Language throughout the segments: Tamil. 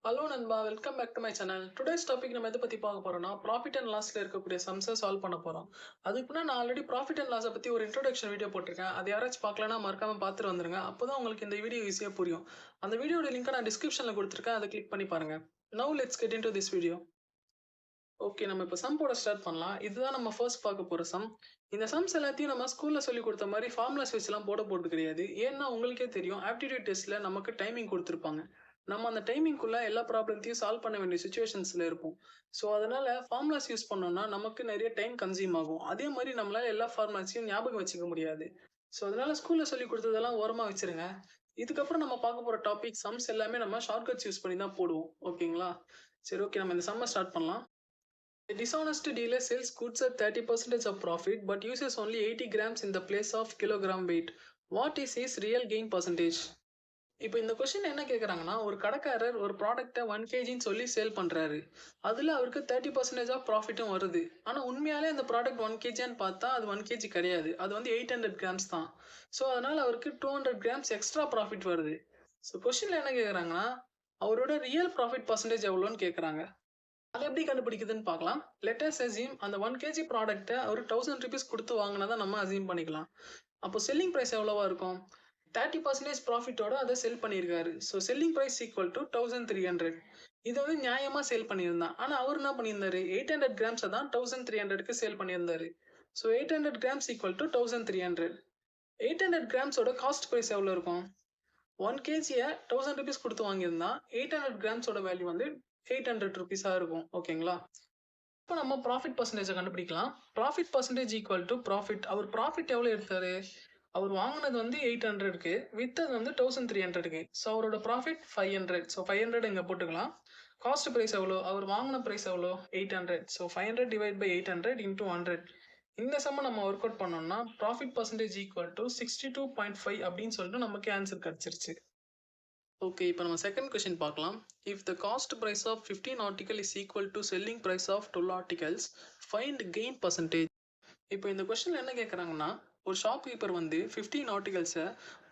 ஹலோ நண்பா, welcome back to my channel. Today's topic நம்ம எதை பத்தி பார்க்க போறோம்னா, ப்ராஃபிட் அண்ட் லாஸ்ல இருக்கக்கூடிய சம்ஸை சால்வ் பண்ண போறோம். அதுக்கு முன்னாடி நான் ஆல்ரெடி ப்ராஃபிட் அண்ட் லாஸை பத்தி ஒரு இன்ட்ரோடக்ஷன் வீடியோ போட்டிருக்கேன். அது யாராச்சும் பார்க்கலன்னா மறக்காம பார்த்துட்டு வந்துருங்க. அப்போதான் உங்களுக்கு இந்த வீடியோ ஈஸியா புரியும். அந்த வீடியோட லிங்கை நான் டிஸ்கிரிப்ஷன்ல கொடுத்துருக்கேன். அதை கிளிக் பண்ணி பாருங்க. Now let's get into this video. Okay, நம்ம இப்போ சம் போட ஸ்டார்ட் பண்ணலாம். இதுதான் நம்ம ஃபர்ஸ்ட் பார்க்க போற சம். இந்த சம்ஸ் எல்லாத்தையும் நம்ம ஸ்கூல்ல சொல்லி கொடுத்த மாதிரி ஃபார்முலாஸ் வச்சுலாம் போட போறது கிடையாது. ஏன்னா உங்களுக்கே தெரியும், ஆப்டிடியூட் டெஸ்ட்ல நமக்கு டைமிங் கொடுத்துருப்பாங்க. நம்ம அந்த டைமிங்குள்ள எல்லா ப்ராப்ளத்தையும் சால்வ் பண்ண வேண்டிய சுச்சுவேஷன்ஸ்ல இருப்போம். ஸோ அதனால ஃபார்முலாஸ் யூஸ் பண்ணோம்னா நமக்கு நிறைய டைம் கன்சியூம் ஆகும். அதே மாதிரி நம்மளால எல்லா ஃபார்முலாஸையும் ஞாபகம் வச்சுக்க முடியாது. ஸோ அதனால ஸ்கூல்ல சொல்லி கொடுத்ததெல்லாம் ஓரமா வச்சிருங்க. இதுக்கப்புறம் நம்ம பார்க்க போற டாபிக் சம்ஸ் எல்லாமே நம்ம ஷார்ட்கட்ஸ் யூஸ் பண்ணி தான் போடுவோம். ஓகேங்களா? சரி, ஓகே, நம்ம இந்த சம்மை ஸ்டார்ட் பண்ணலாம். A dishonest dealer sells goods at 30% of profit but uses only 80 grams in the place of kilogram weight. What is his real gain percentage? இப்போ இந்த கொஸ்டின் என்ன கேட்குறாங்கன்னா, ஒரு கடைக்காரர் ஒரு ப்ராடக்ட்டை 1 kgன்னு சொல்லி சேல் பண்ணுறாரு. அதில் அவருக்கு 30% ஆஃப் ப்ராஃபிட்டும் வருது. ஆனால் உண்மையாலே அந்த ப்ராடக்ட் 1 kgன்னு பார்த்தா அது 1 kg கிடையாது. அது வந்து 800 grams தான். ஸோ அதனால் அவருக்கு 200 grams எக்ஸ்ட்ரா ப்ராஃபிட் வருது. ஸோ கொஸ்டினில் என்ன கேட்குறாங்கன்னா, அவரோட ரியல் ப்ராஃபிட் பர்சன்டேஜ் எவ்வளோன்னு கேட்குறாங்க. அது எப்படி கண்டுபிடிக்குதுன்னு பார்க்கலாம். லெட் அஸ் அஸ்யூம் அந்த 1 kg ப்ராடக்ட்டை ஒரு 1000 ருபீஸ் கொடுத்து வாங்கினதை நம்ம அஸ்யூம் பண்ணிக்கலாம். அப்போ செல்லிங் ப்ரைஸ் எவ்வளவா இருக்கும்? 30% ப்ராஃபிட்டோட அதை செல் பண்ணியிருக்காரு. So selling price equal to 1300. இதை வந்து நியாயமாக சேல் பண்ணியிருந்தான். ஆனால் அவர் என்ன பண்ணியிருந்தாரு, 800 கிராம்ஸை தான் 1300க்கு சேல் பண்ணியிருந்தாரு. So 800 grams equal to 1300. 800 கிராம்ஸோட காஸ்ட் ப்ரைஸ் எவ்வளோ இருக்கும்? 1 kgயை 1000 ருபீஸ் கொடுத்து வாங்கியிருந்தான். 800 கிராம்ஸோட வேல்யூ வந்து 800 ருபீஸாக இருக்கும். ஓகேங்களா? இப்போ நம்ம ப்ராஃபிட் பர்சன்டேஜை கண்டுபிடிக்கலாம். Profit percentage equal to profit. அவர் ப்ராஃபிட் எவ்வளோ எடுத்தாரு? அவர் வாங்கினது வந்து 800க்கு, வித்தது வந்து 1300க்கு. ஸோ அவரோட ப்ராஃபிட் 500. ஸோ 500 இங்கே போட்டுக்கலாம். காஸ்ட் ப்ரைஸ் எவ்வளோ? அவர் வாங்கின ப்ரைஸ் எவ்வளோ? 800. So 500 divide by 800 into 100. இந்த சம்மை நம்ம ஒர்க் அவுட் பண்ணோம்னா ப்ராஃபிட் பர்சன்டேஜ் ஈக்குவல் டு 62.5 அப்படின்னு சொல்லிட்டு நமக்கு ஆன்சர் கிடச்சிருச்சு. ஓகே, இப்போ நம்ம செகண்ட் கொஸ்டின் பார்க்கலாம். If the cost price of 15 article is equal to selling price of 12 articles, find gain percentage. இப்போ இந்த கொஸ்டின் என்ன கேட்குறாங்கன்னா, ஒரு ஷாப் கீப்பர் வந்து 15 ஆர்டிகல்ஸை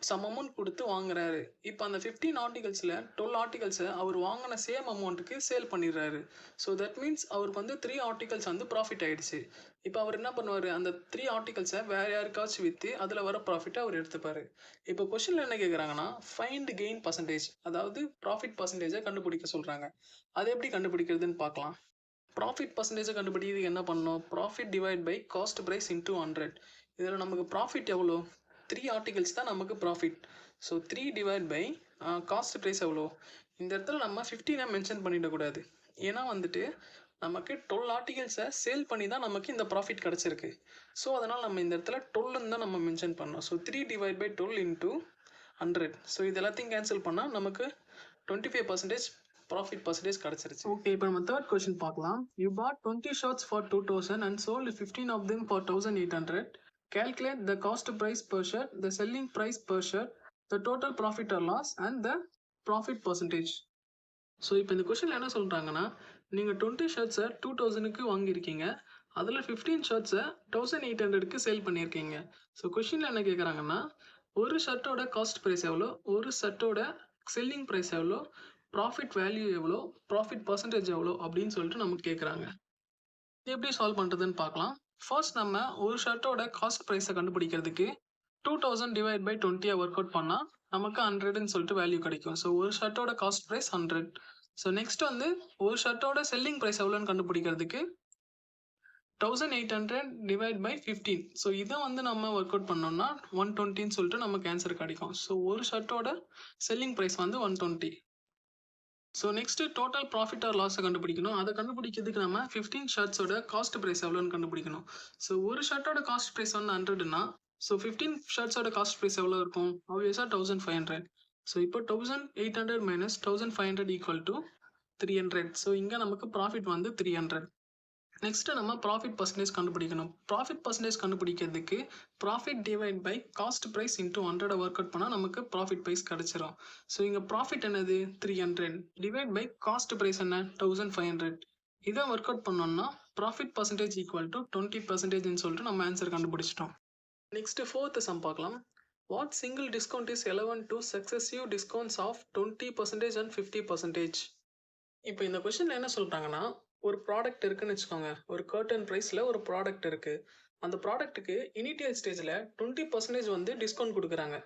சம் அமௌண்ட் கொடுத்து வாங்குறாரு. இப்போ அந்த 15 ஆர்டிகல்ஸில் 12 ஆர்டிகல்ஸை அவர் வாங்கின சேம் அமௌண்ட்டுக்கு சேல் பண்ணிடுறாரு. ஸோ தட் மீன்ஸ் அவருக்கு வந்து 3 ஆர்டிகல்ஸ் வந்து ப்ராஃபிட் ஆகிடுச்சு. இப்போ அவர் என்ன பண்ணுவார், அந்த 3 ஆர்டிகல்ஸை வேறு யாருக்காச்சும் விற்று அதில் வர ப்ராஃபிட்டை அவர் எடுத்துப்பார். இப்போ கொஸ்டினில் என்ன கேட்குறாங்கன்னா, ஃபைண்ட் கெயின் பர்சன்டேஜ், அதாவது ப்ராஃபிட் பர்சன்டேஜை கண்டுபிடிக்க சொல்கிறாங்க. அதை எப்படி கண்டுபிடிக்கிறதுன்னு பார்க்கலாம். ப்ராஃபிட் பர்சன்டேஜை கண்டுபிடிக்கிறதுக்கு என்ன பண்ணணும்? Profit divide by cost price into 100. இதில் நமக்கு ப்ராஃபிட் எவ்வளோ? 3 ஆர்டிகல்ஸ் தான் நமக்கு profit. So 3 divide by cost price எவ்வளோ? இந்த இடத்துல நம்ம 15 மென்ஷன் பண்ணிடக்கூடாது. ஏன்னா வந்துட்டு நமக்கு 12 ஆர்டிகல்ஸை சேல் பண்ணி தான் நமக்கு இந்த ப்ராஃபிட் கிடச்சிருக்கு. ஸோ அதனால் நம்ம இந்த இடத்துல 12ன்னு தான் நம்ம மென்ஷன் பண்ணோம். So 3 divide by 12 into 100. So இது எல்லாத்தையும் கேன்சல் பண்ணால் நமக்கு 25% ப்ராஃபிட் பர்சன்டேஜ் கிடச்சிருச்சு. ஓகே, இப்போ நம்ம தேர்ட் கொஸ்டின் பார்க்கலாம். You bought 20 shirts for 2000 and sold 15 of them for 1800. Calculate the cost price per shirt, the selling price per shirt, the total profit or loss and the profit percentage. So இப்போ இந்த கொஸ்டினில் என்ன சொல்கிறாங்கன்னா, நீங்கள் 20 ஷர்ட்ஸை 2000க்கு வாங்கியிருக்கீங்க. அதில் 15 ஷர்ட்ஸை 1800க்கு சேல் பண்ணியிருக்கீங்க. ஸோ கொஸ்டினில் என்ன கேட்குறாங்கன்னா, ஒரு ஷர்ட்டோட காஸ்ட் ப்ரைஸ் எவ்வளோ, ஒரு ஷர்ட்டோட செல்லிங் ப்ரைஸ் எவ்வளோ, ப்ராஃபிட் வேல்யூ எவ்வளோ, ப்ராஃபிட் பர்சன்டேஜ் எவ்வளோ அப்படின்னு சொல்லிட்டு நமக்கு கேட்குறாங்க. இது எப்படி சால்வ் பண்ணுறதுன்னு பார்க்கலாம். ஃபர்ஸ்ட் நம்ம ஒரு ஷர்ட்டோட காஸ்ட் ப்ரைஸை கண்டுபிடிக்கிறதுக்கு 2000 டிவைட் பை 20 ஒர்க் அவுட் பண்ணால் நமக்கு 100ன்னு சொல்லிட்டு வேல்யூ கிடைக்கும். ஸோ ஒரு ஷர்ட்டோட காஸ்ட் ப்ரைஸ் 100. ஸோ நெக்ஸ்ட் வந்து ஒரு ஷர்ட்டோட செல்லிங் ப்ரைஸ் எவ்வளோன்னு கண்டுபிடிக்கிறதுக்கு 1800 டிவைட் பை 15. ஸோ இதை வந்து நம்ம ஒர்க் அவுட் பண்ணோம்னா 120ன்னு சொல்லிட்டு நமக்கு ஆன்சர் கிடைக்கும். ஸோ ஒரு ஷர்ட்டோட செல்லிங் ப்ரைஸ் வந்து 120. So next total profit or லாஸை கண்டுபிடிக்கணும். அதை கண்டுபிடிக்கிறதுக்கு நம்ம 15 ஷர்ட்ஸோட காஸ்ட் ப்ரைஸ் எவ்வளோன்னு கண்டுபிடிக்கணும். ஸோ ஒரு ஷர்ட்டோட காஸ்ட் ப்ரைஸ் வந்து 100னா, ஸோ 15 ஷர்ட்ஸோட காஸ்ட் ப்ரைஸ் எவ்வளோ இருக்கும்? ஆப்வியஸாக 1500. ஸோ இப்போ 1800 மைனஸ் 1500 ஈக்குவல் டு 300. ஸோ இங்கே நமக்கு ப்ராஃபிட் வந்து 300. நெக்ஸ்ட்டு நம்ம ப்ராஃபிட் பர்சன்டேஜ் கண்டுபிடிக்கணும். ப்ராஃபிட் பர்சன்டேஜ் கண்டுபிடிக்கிறதுக்கு profit divide by cost price into 100 work out பண்ணால் நமக்கு ப்ராஃபிட் ப்ரைஸ் கிடச்சிரும். ஸோ இங்கே ப்ராஃபிட் என்னது? 300 டிவைட் பை காஸ்ட் ப்ரைஸ் என்ன? 1500. இதை ஒர்க் அவுட் பண்ணோம்னா ப்ராஃபிட் பர்சன்டேஜ் ஈக்குவல் டு 20%ன்னு சொல்லிட்டு நம்ம ஆன்சர் கண்டுபிடிச்சிட்டோம். நெக்ஸ்ட்டு ஃபோர்த்து சம் பார்க்கலாம். What single discount is 11 to successive discounts of 20% and 50%? இப்போ இந்த கொஸ்டின்ல என்ன சொல்றாங்கன்னா, ஒரு ப்ராடக்ட் இருக்குன்னு வச்சுக்கோங்க. ஒரு கர்டன் பிரைஸ்ல ஒரு ப்ராடக்ட் இருக்கு. அந்த ப்ராடக்ட்டுக்கு இனிஷியல் ஸ்டேஜ்ல 20% வந்து டிஸ்கவுண்ட் குடுக்குறாங்க.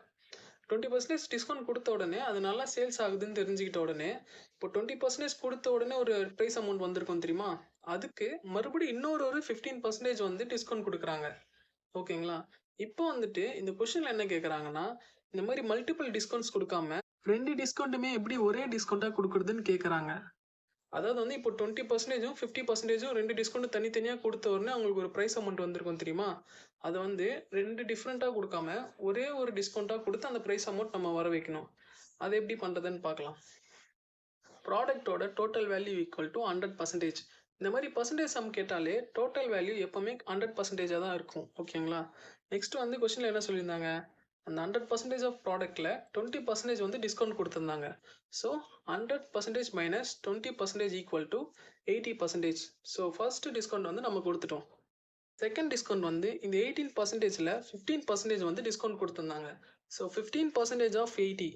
20% டிஸ்கவுண்ட் குடுத்த உடனே, அது நல்லா சேல்ஸ் ஆகுதுன்னு தெரிஞ்சுக்கிட்ட உடனே, இப்போ 20% குடுத்த உடனே ஒரு பிரைஸ் அமௌண்ட் வந்திருக்கும் தெரியுமா? அதுக்கு மறுபடியும் இன்னொரு ஒரு 15% வந்து டிஸ்கவுண்ட் குடுக்குறாங்க. ஓகேங்களா? இப்போ வந்துட்டு இந்த கொஸ்டின்ல என்ன கேட்குறாங்கன்னா, இந்த மாரி மல்டிபிள் டிஸ்கவுண்ட்ஸ் குடுக்காம 2 டிஸ்கவுண்ட்டுமே எப்படி ஒரே டிஸ்கவுண்ட்டா குடுக்குறதுன்னு கேட்குறாங்க. அதாவது வந்து இப்போ 20%ம் 50%ம் 2 டிஸ்கவுண்ட் தனித்தனியா குடுத்த உடனே அவங்களுக்கு ஒரு பிரைஸ் அமௌண்ட் வந்திருக்கும் தெரியுமா? அத வந்து 2 டிஃபரெண்ட்டா குடுக்காம, ஒரே ஒரு டிஸ்கவுண்ட்டா குடுத்து அந்த பிரைஸ் அமௌண்ட் நம்ம வர வைக்கணும். அது எப்படி பண்றதுன்னு பார்க்கலாம். ப்ராடக்ட்டோட டோட்டல் வேல்யூ ஈக்குவல் டூ 100%. இந்த மாரி பெர்சன்டேஜ் சம் கேட்டாலே டோட்டல் வேல்யூ எப்பவுமே 100%ஆ தான் இருக்கும். ஓகேங்களா? நெக்ஸ்ட் வந்து கொஸ்டின்ல என்ன சொல்லியிருந்தாங்க? அந்த 100% ஆஃப் ப்ராடக்ட்ல 20% வந்து டிஸ்கவுண்ட் குடுத்திருந்தாங்க. So 100% minus 20% equal to 80%. So first discount வந்து நம்ம குடுத்துட்டோம். செகண்ட் டிஸ்கவுண்ட் வந்து இந்த 18%ல 15% வந்து டிஸ்கவுண்ட் குடுத்திருந்தாங்க. So 15% off 80,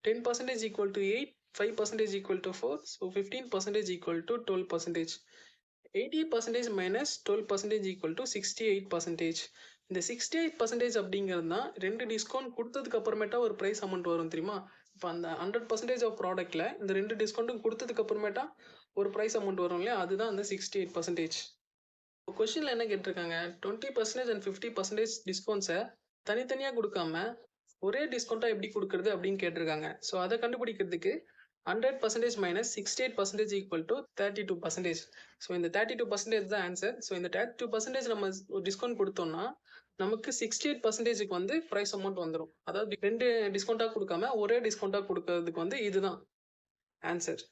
10% equal to 8, 5% equal to 4. So 15% equal to 12%. 80% minus 12% equal to 68%. இந்த 68% அப்படிங்கிறது தான் 2 டிஸ்கவுண்ட் குடுத்ததுக்கு அப்புறமேட்டா ஒரு பிரைஸ் அமௌண்ட் வரும் தெரியுமா? இப்போ அந்த 100% ஆஃப் ப்ராடக்ட்ல இந்த 2 டிஸ்கவுண்ட்டும் குடுத்ததுக்கு அப்புறமேட்டா ஒரு பிரைஸ் அமௌண்ட் வரும் இல்லையா? அதுதான் அந்த 68%. கொஸ்டின்ல என்ன கேட்டிருக்காங்க? 20% அண்ட் 50% டிஸ்கவுண்ட்ஸ தனித்தனியா குடுக்காம, ஒரே டிஸ்கவுண்ட்டா எப்படி குடுக்குறது அப்படின்னு கேட்டிருக்காங்க. ஸோ அத கண்டுபிடிக்கிறதுக்கு 100% மைனஸ் 68% ஈக்குவல் டூ 32%. ஸோ இந்த 32% தான் ஆன்சர். ஸோ இந்த 32% நம்ம டிஸ்கவுண்ட் குடுத்தோம்னா, நமக்கு 68%க்கு வந்து பிரைஸ் அமௌண்ட் வந்துரும். அதாவது 2 டிஸ்கவுண்ட்டா குடுக்காம, ஒரே டிஸ்கவுண்ட்டா குடுக்கறதுக்கு வந்து இதுதான் ஆன்சர்.